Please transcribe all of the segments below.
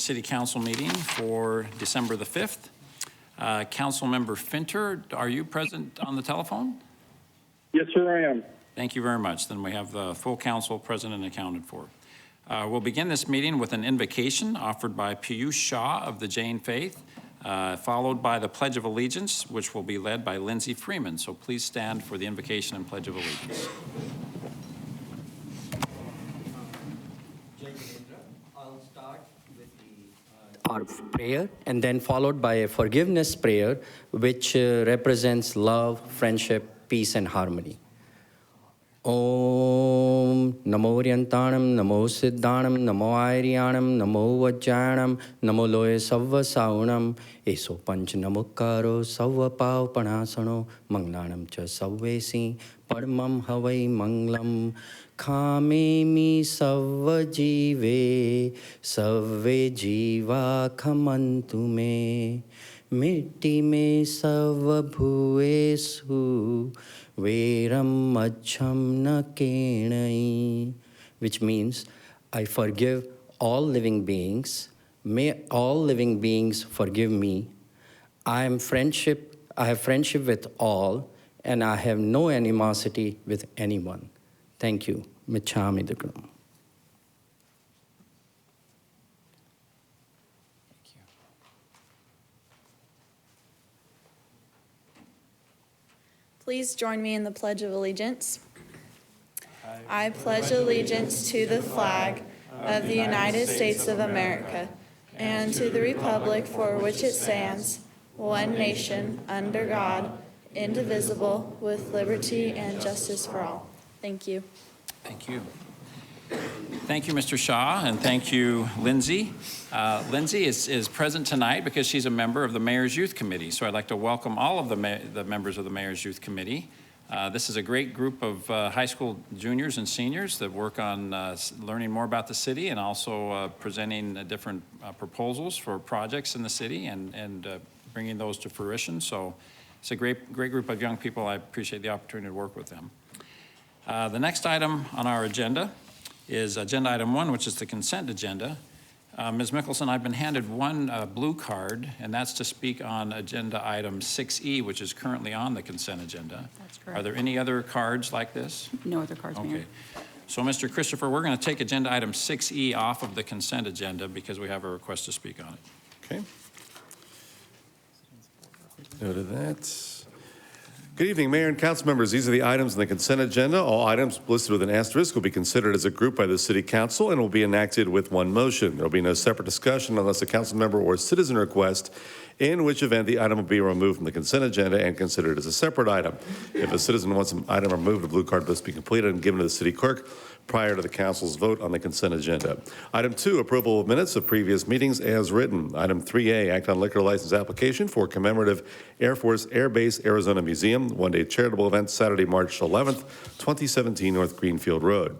City Council meeting for December the 5th. Councilmember Finter, are you present on the telephone? Yes, sir, I am. Thank you very much. Then we have the full council present and accounted for. We'll begin this meeting with an invocation offered by Piyush Shah of the Jain Faith, followed by the Pledge of Allegiance, which will be led by Lindsay Freeman. So please stand for the invocation and Pledge of Allegiance. I'll start with our prayer and then followed by a forgiveness prayer, which represents love, friendship, peace, and harmony. Om Namo Ryantanam, Namo Siddhanam, Namo Airyanam, Namo Vajjanam, Namo Loye Savva Saunam, Eso Panch Namukaro, Savva Pav Panasano, Manglanam Cha Savvesi, Padmam Havai Manglam, Khame Mi Savva Jive, Savve Jiva Khamantu Me, Mitti Me Savva Bhuesu, Veram Macham Na Kenai, which means I forgive all living beings. May all living beings forgive me. I have friendship with all, and I have no animosity with anyone. Thank you. Michami Dukram. Please join me in the Pledge of Allegiance. I pledge allegiance to the flag of the United States of America and to the republic for which it stands, one nation, under God, indivisible, with liberty and justice for all. Thank you. Thank you. Thank you, Mr. Shah, and thank you, Lindsay. Lindsay is present tonight because she's a member of the Mayor's Youth Committee, so I'd like to welcome all of the members of the Mayor's Youth Committee. This is a great group of high school juniors and seniors that work on learning more about the city and also presenting different proposals for projects in the city and bringing those to fruition. So it's a great group of young people. I appreciate the opportunity to work with them. The next item on our agenda is agenda item 1, which is the consent agenda. Ms. Mickelson, I've been handed one blue card, and that's to speak on agenda item 6E, which is currently on the consent agenda. That's correct. Are there any other cards like this? No other cards, Mayor. Okay. So, Mr. Christopher, we're going to take agenda item 6E off of the consent agenda because we have a request to speak on it. Okay. Noted that. Good evening, Mayor and council members. These are the items on the consent agenda. All items listed with an asterisk will be considered as a group by the City Council and will be enacted with one motion. There will be no separate discussion unless a council member or citizen request, in which event the item will be removed from the consent agenda and considered as a separate item. If a citizen wants an item removed, a blue card must be completed and given to the city clerk prior to the council's vote on the consent agenda. Item 2, approval of minutes of previous meetings as written. Item 3A, act on liquor license application for commemorative Air Force Air Base Arizona Museum, one-day charitable event Saturday, March 11th, 2017, North Greenfield Road.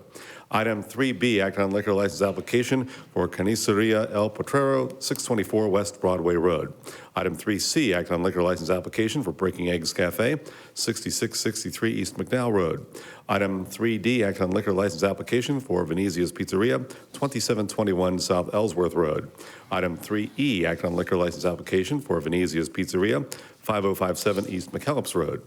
Item 3B, act on liquor license application for Carniceria El Potrero, 624 West Broadway Road. Item 3C, act on liquor license application for Breaking Eggs Cafe, 6663 East McDowell Road. Item 3D, act on liquor license application for Venezia's Pizzeria, 2721 South Ellsworth Road. Item 3E, act on liquor license application for Venezia's Pizzeria, 5057 East McKellips Road.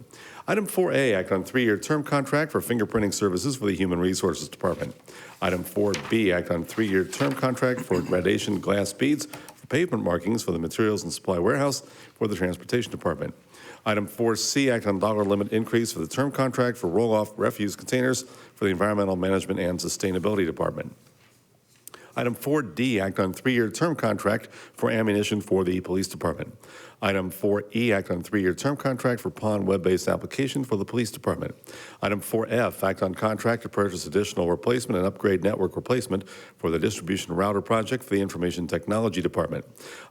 Item 4A, act on 3-year term contract for fingerprinting services for the Human Resources Department. Item 4B, act on 3-year term contract for gradation glass beads for pavement markings for the Materials and Supply Warehouse for the Transportation Department. Item 4C, act on dollar limit increase for the term contract for roll-off refuse containers for the Environmental Management and Sustainability Department. Item 4D, act on 3-year term contract for ammunition for the Police Department. Item 4E, act on 3-year term contract for PON web-based application for the Police Department. Item 4F, act on contract to purchase additional replacement and upgrade network replacement for the distribution router project for the Information Technology Department.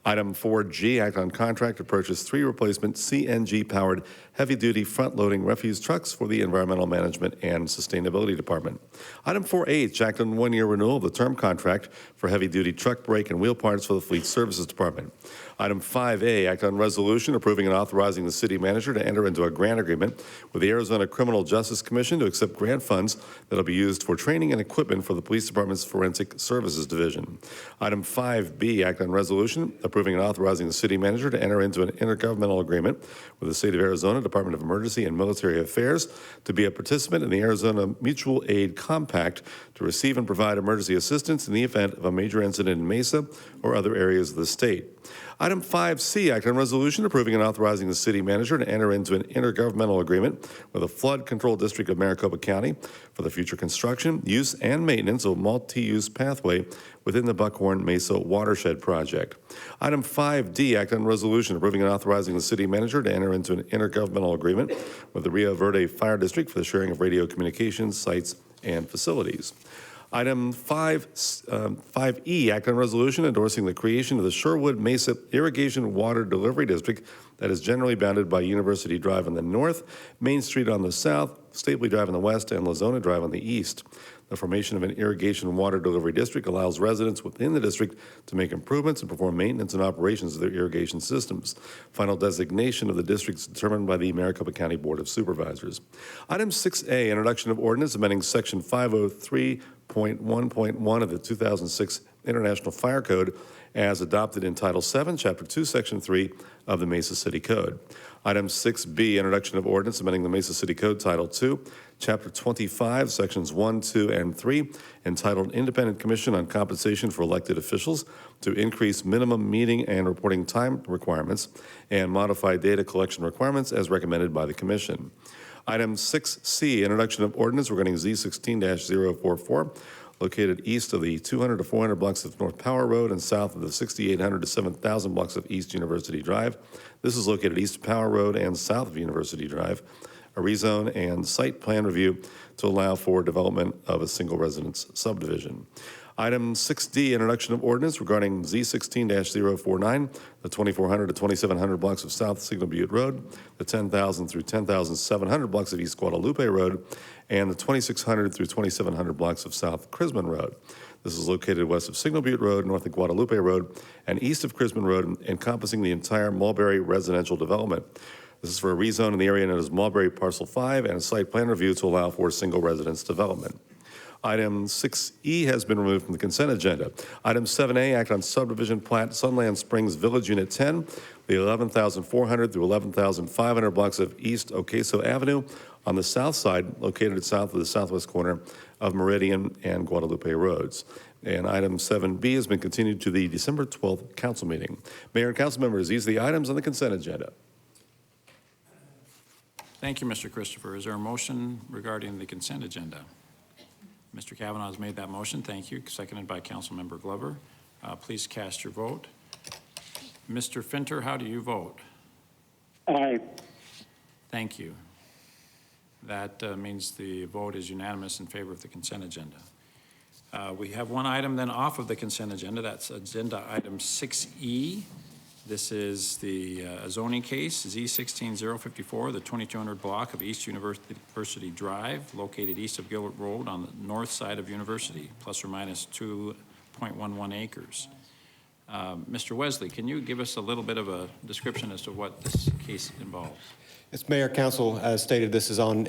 Item 4G, act on contract to purchase 3 replacement CNG-powered heavy-duty front-loading refuse trucks for the Environmental Management and Sustainability Department. Item 4H, act on 1-year renewal of the term contract for heavy-duty truck brake and wheel parts for the Fleet Services Department. Item 5A, act on resolution approving and authorizing the city manager to enter into a grant agreement with the Arizona Criminal Justice Commission to accept grant funds that will be used for training and equipment for the Police Department's Forensic Services Division. Item 5B, act on resolution approving and authorizing the city manager to enter into an intergovernmental agreement with the State of Arizona Department of Emergency and Military Affairs to be a participant in the Arizona Mutual Aid Compact to receive and provide emergency assistance in the event of a major incident in Mesa or other areas of the state. Item 5C, act on resolution approving and authorizing the city manager to enter into an intergovernmental agreement with the Flood Control District of Maricopa County for the future construction, use, and maintenance of a multi-use pathway within the Buckhorn Mesa Watershed Project. Item 5D, act on resolution approving and authorizing the city manager to enter into an intergovernmental agreement with the Rio Verde Fire District for the sharing of radio communications, sites, and facilities. Item 5E, act on resolution endorsing the creation of the Sherwood Mesa Irrigation Water Delivery District that is generally bounded by University Drive on the north, Main Street on the south, Stapley Drive on the west, and Lazona Drive on the east. The formation of an irrigation water delivery district allows residents within the district to make improvements and perform maintenance and operations of their irrigation systems. Final designation of the district is determined by the Maricopa County Board of Supervisors. Item 6A, introduction of ordinance amending Section 503.1.1 of the 2006 International Fire Code as adopted in Title VII, Chapter 2, Section 3 of the Mesa City Code. Item 6B, introduction of ordinance amending the Mesa City Code, Title II, Chapter 25, Sections 1, 2, and 3, entitled Independent Commission on Compensation for Elected Officials to increase minimum meeting and reporting time requirements and modify data collection requirements as recommended by the Commission. Item 6C, introduction of ordinance regarding Z16-044, located east of the 200 to 400 blocks of North Power Road and south of the 6,800 to 7,000 blocks of East University Drive. This is located east of Power Road and south of University Drive. A rezone and site plan review to allow for development of a single residence subdivision. Item 6D, introduction of ordinance regarding Z16-049, the 2,400 to 2,700 blocks of South Signal Butte Road, the 10,000 through 10,700 blocks of East Guadalupe Road, and the 2,600 through 2,700 blocks of South Crisman Road. This is located west of Signal Butte Road, north of Guadalupe Road, and east of Crisman Road, encompassing the entire Mulberry residential development. This is for a rezone in the area known as Mulberry Parcel 5 and a site plan review to allow for single residence development. Item 6E has been removed from the consent agenda. Item 7A, act on subdivision plat Sunland Springs Village Unit 10, the 11,400 through 11,500 blocks of East Ocaso Avenue on the south side, located south of the southwest corner of Meridian and Guadalupe Roads. And item 7B has been continued to the December 12th council meeting. Mayor and council members, these are the items on the consent agenda. Thank you, Mr. Christopher. Is there a motion regarding the consent agenda? Mr. Kavanaugh has made that motion. Thank you. Seconded by Councilmember Glover. Please cast your vote. Mr. Finter, how do you vote? Aye. Thank you. That means the vote is unanimous in favor of the consent agenda. We have one item then off of the consent agenda. That's agenda item 6E. This is the zoning case, Z16054, the 2200 block of East University Drive, located east of Gilbert Road on the north side of University, plus or minus 2.11 acres. Mr. Wesley, can you give us a little bit of a description as to what this case involves? Yes, Mayor, Council, as stated, this is on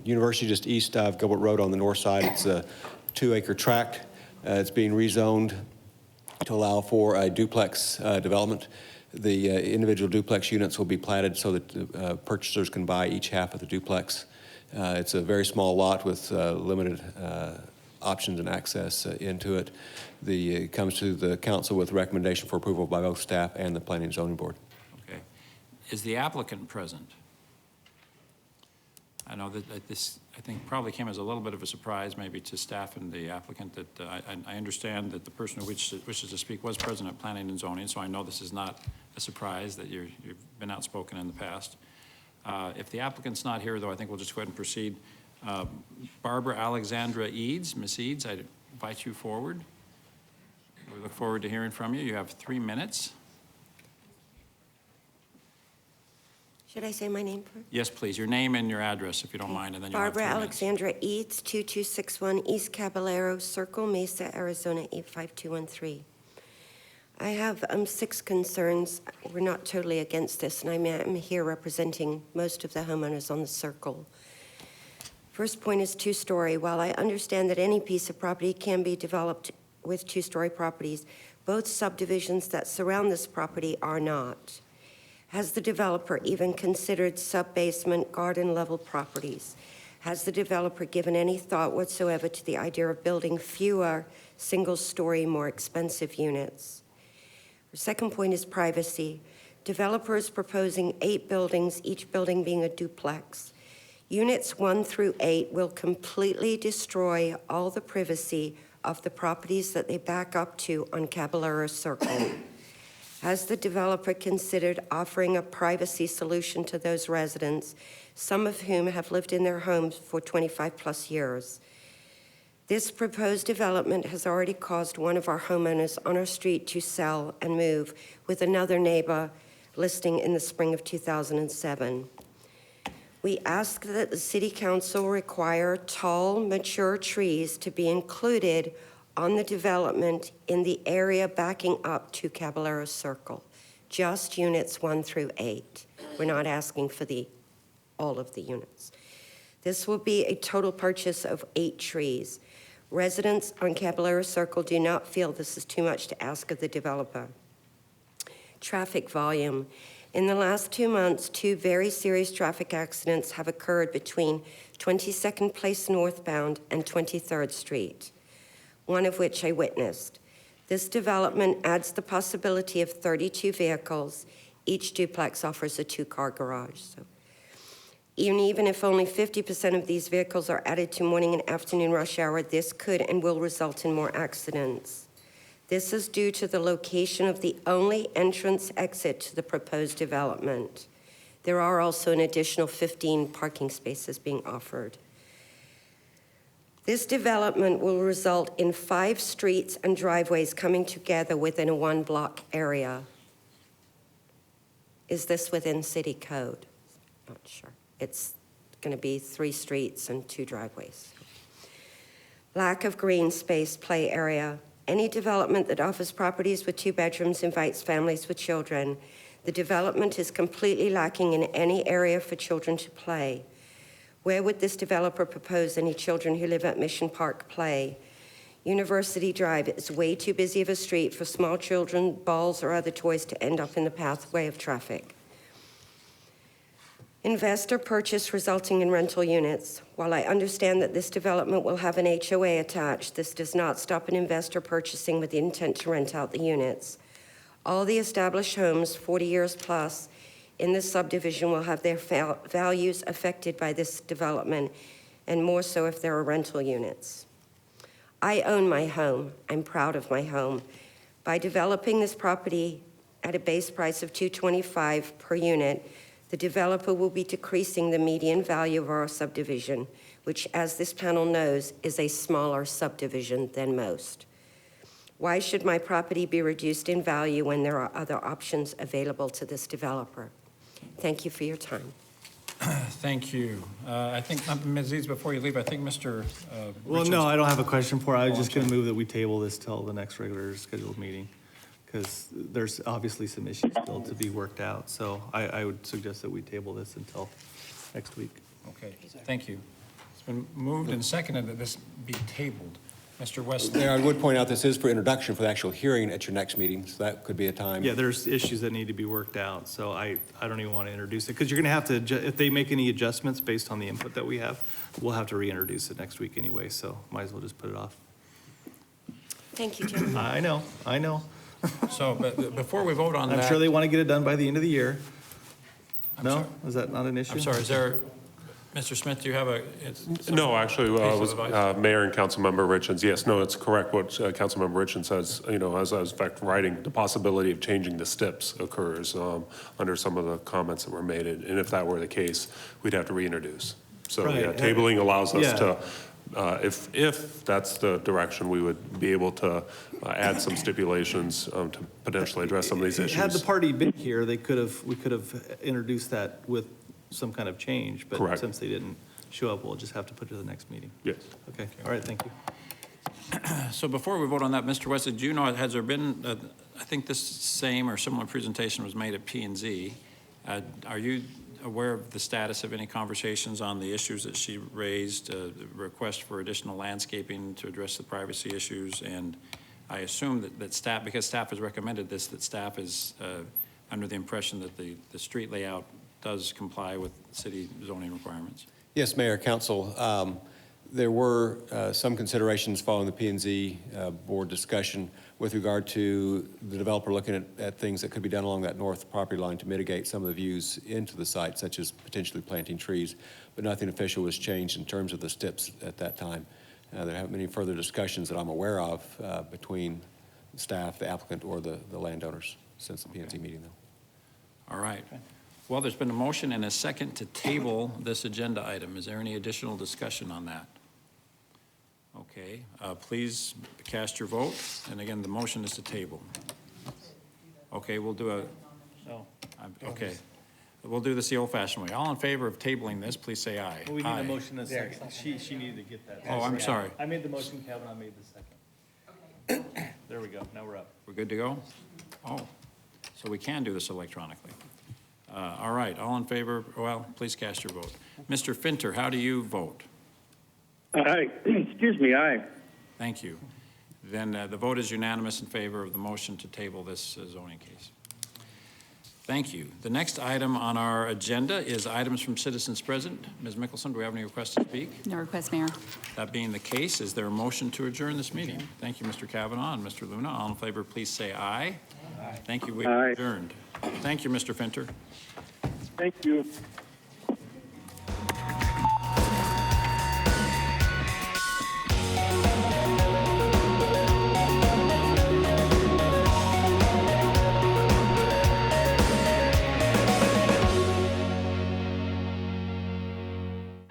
University, just east of Gilbert Road on the north side. It's a 2-acre tract. It's being rezoned to allow for a duplex development. The individual duplex units will be platted so that purchasers can buy each half of the duplex. It's a very small lot with limited options and access into it. It comes to the council with recommendation for approval by both staff and the Planning and Zoning Board. Okay. Is the applicant present? I know that this, I think, probably came as a little bit of a surprise maybe to staff and the applicant that I understand that the person who wishes to speak was present at Planning and Zoning, so I know this is not a surprise that you've been outspoken in the past. If the applicant's not here, though, I think we'll just go ahead and proceed. Barbara Alexandra Eads, Ms. Eads, I invite you forward. We look forward to hearing from you. You have 3 minutes. Should I say my name first? Yes, please, your name and your address, if you don't mind, and then you'll have Barbara 3 minutes. Alexandra Eads, 2261 East Caballero Circle, Mesa, Arizona, 85213. I have 6 concerns. We're not totally against this, and I'm here representing most of the homeowners on the circle. First point is 2-story. While I understand that any piece of property can be developed with 2-story properties, both subdivisions that surround this property are not. Has the developer even considered sub-basement garden-level properties? Has the developer given any thought whatsoever to the idea of building fewer single-story, more expensive units? The second point is privacy. Developer is proposing 8 buildings, each building being a duplex. Units 1 through 8 will completely destroy all the privacy of the properties that they back up to on Caballero Circle. Has the developer considered offering a privacy solution to those residents, some of whom have lived in their homes for 25+ years? This proposed development has already caused one of our homeowners on our street to sell and move, with another neighbor listing in the spring of 2007. We ask that the City Council require tall, mature trees to be included on the development in the area backing up to Caballero Circle, just units 1 through 8. We're not asking for all of the units. This will be a total purchase of 8 trees. Residents on Caballero Circle do not feel this is too much to ask of the developer. Traffic volume. In the last 2 months, 2 very serious traffic accidents have occurred between 22nd Place northbound and 23rd Street, one of which I witnessed. This development adds the possibility of 32 vehicles. Each duplex offers a 2-car garage. So even if only 50% of these vehicles are added to morning and afternoon rush hour, this could and will result in more accidents. This is due to the location of the only entrance exit to the proposed development. There are also an additional 15 parking spaces being offered. This development will result in 5 streets and driveways coming together within a 1-block area. Is this within city code? Not sure. It's going to be 3 streets and 2 driveways. Lack of green space, play area. Any development that offers properties with 2 bedrooms invites families with children. The development is completely lacking in any area for children to play. Where would this developer propose any children who live at Mission Park play? University Drive is way too busy of a street for small children, balls, or other toys to end up in the pathway of traffic. Investor purchase resulting in rental units. While I understand that this development will have an HOA attached, this does not stop an investor purchasing with the intent to rent out the units. All the established homes, 40 years plus, in this subdivision will have their values affected by this development, and more so if there are rental units. I own my home. I'm proud of my home. By developing this property at a base price of $225 per unit, the developer will be decreasing the median value of our subdivision, which, as this panel knows, is a smaller subdivision than most. Why should my property be reduced in value when there are other options available to this developer? Thank you for your time. Thank you. I think, Ms. Eads, before you leave, I think Mr. Well, Richards- no, I don't have a question for it. I was just going to move that we table this till the next regular scheduled meeting, because there's obviously some issues still to be worked out. So I would suggest that we table this until next week. Okay, thank you. It's been moved and seconded that this be tabled. Mr. West. Mayor, I would point out this is for introduction for the actual hearing at your next meeting, so that could be a time. Yeah, there's issues that need to be worked out, so I don't even want to introduce it, because you're going to have to, if they make any adjustments based on the input that we have, we'll have to reintroduce it next week anyway, so might as well just put it off. Thank you, gentlemen. I know. So, but before we vote on that. I'm sure they want to get it done by the end of the year. I'm No? sorry. Is that not an issue? I'm sorry, is there, Mr. Smith, do you have a? No, actually, Piece of was advice? Mayor and Councilmember Richards. Yes, no, it's correct what Councilmember Richards says. You know, as I was in fact writing, the possibility of changing the steps occurs under some of the comments that were made. And if that were the case, we'd have to reintroduce. So, Right. yeah, tabling allows us Yeah. to if that's the direction, we would be able to add some stipulations to potentially address some of these Had the issues. party been here, we could have introduced that with some kind of change. But Correct. since they didn't show up, we'll just have to put it to the next meeting. Yes. Okay, all right, thank you. So before we vote on that, Mr. Wesley, do you know, has there been, I think this same or similar presentation was made at P and Z. Are you aware of the status of any conversations on the issues that she raised, request for additional landscaping to address the privacy issues? And I assume that staff, because staff has recommended this, that staff is under the impression that the street layout does comply with city zoning requirements. Yes, Mayor, Council. There were some considerations following the P&Z board discussion with regard to the developer looking at things that could be done along that north property line to mitigate some of the views into the site, such as potentially planting trees, but nothing official was changed in terms of the steps at that time. There haven't been any further discussions that I'm aware of between staff, the applicant, or the landowners since the P&Z meeting, though. All right. Well, there's been a motion and a second to table this agenda item. Is there any additional discussion on that? Okay, please cast your vote. And again, the motion is to table. Okay, we'll do okay. We'll do this the old-fashioned way. All in favor of tabling this, please say aye. We need Aye. a motion and a second. She needed to get that. Oh, I'm sorry. I made the motion, Kavanaugh made the second. There we go, now we're up. We're good to go? Oh, so we can do this electronically. All right, all in favor, well, please cast your vote. Mr. Finter, how do you vote? Aye. Excuse me, aye. Thank you. Then the vote is unanimous in favor of the motion to table this zoning case. Thank you. The next item on our agenda is items from citizens present. Ms. Mickelson, do we have any requests to speak? No request, Mayor. That being the case, is there a motion to adjourn this meeting? Thank you, Mr. Kavanaugh and Mr. Luna. All in favor, please say aye. Aye. Thank you. We are Aye. adjourned. Thank you, Mr. Finter. Thank you.